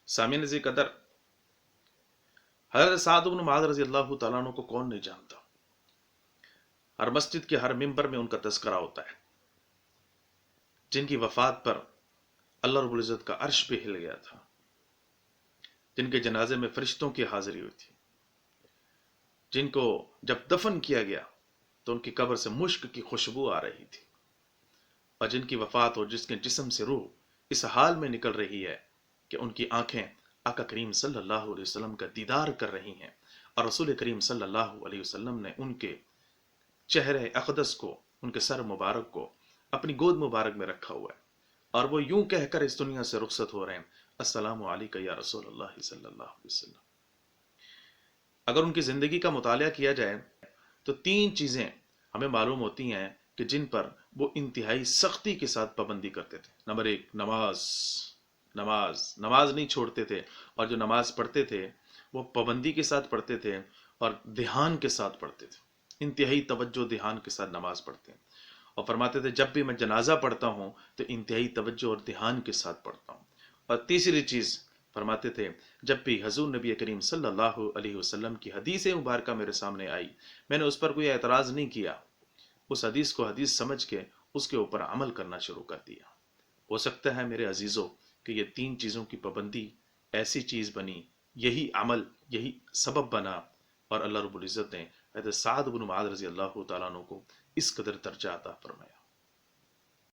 سامعین عزیز قدر، حضرت سعد بن معاذ رضی اللہ تعالیٰ عنہ کو کون نہیں جانتا؟ ہر مسجد کے ہر ممبر میں ان کا تذکرہ ہوتا ہے، جن کی وفات پر اللہ رب العزت کا عرش بھی ہل گیا تھا، جن کے جنازے میں فرشتوں کی حاضری ہوئی تھی، جن کو جب دفن کیا گیا تو ان کی قبر سے مشک کی خوشبو آ رہی تھی، اور جن کی وفات اور جس کے جسم سے روح اس حال میں نکل رہی ہے کہ ان کی آنکھیں آقا کریم صلی اللہ علیہ وسلم کا دیدار کر رہی ہیں، اور رسول کریم صلی اللہ علیہ وسلم نے ان کے چہرے اقدس کو، ان کے سر مبارک کو اپنی گود مبارک میں رکھا ہوا ہے، اور وہ یوں کہہ کر اس دنیا سے رخصت ہو رہے ہیں، السلام علیکہ یا رسول اللہ صلی اللہ علیہ وسلم۔ اگر ان کی زندگی کا مطالعہ کیا جائے تو تین چیزیں ہمیں معلوم ہوتی ہیں کہ جن پر وہ انتہائی سختی کے ساتھ پابندی کرتے تھے۔ نمبر ایک، نماز۔ نماز نہیں چھوڑتے تھے، اور جو نماز پڑھتے تھے وہ پابندی کے ساتھ پڑھتے تھے اور دھیان کے ساتھ پڑھتے تھے، انتہائی توجہ دھیان کے ساتھ نماز پڑھتے ہیں، اور فرماتے تھے جب بھی میں جنازہ پڑھتا ہوں تو انتہائی توجہ اور دھیان کے ساتھ پڑھتا ہوں۔ اور تیسری چیز فرماتے تھے جب بھی حضور نبی کریم صلی اللہ علیہ وسلم کی حدیث مبارکہ میرے سامنے آئی، میں نے اس پر کوئی اعتراض نہیں کیا، اس حدیث کو حدیث سمجھ کے اس کے اوپر عمل کرنا شروع کر دیا۔ ہو سکتا ہے میرے عزیزوں کہ یہ تین چیزوں کی پابندی ایسی چیز بنی، یہی عمل، یہی سبب بنا، اور اللہ رب العزت نے حضرت سعد بن معاذ رضی اللہ تعالیٰ عنہ کو اس قدر درجہ عطا فرمایا۔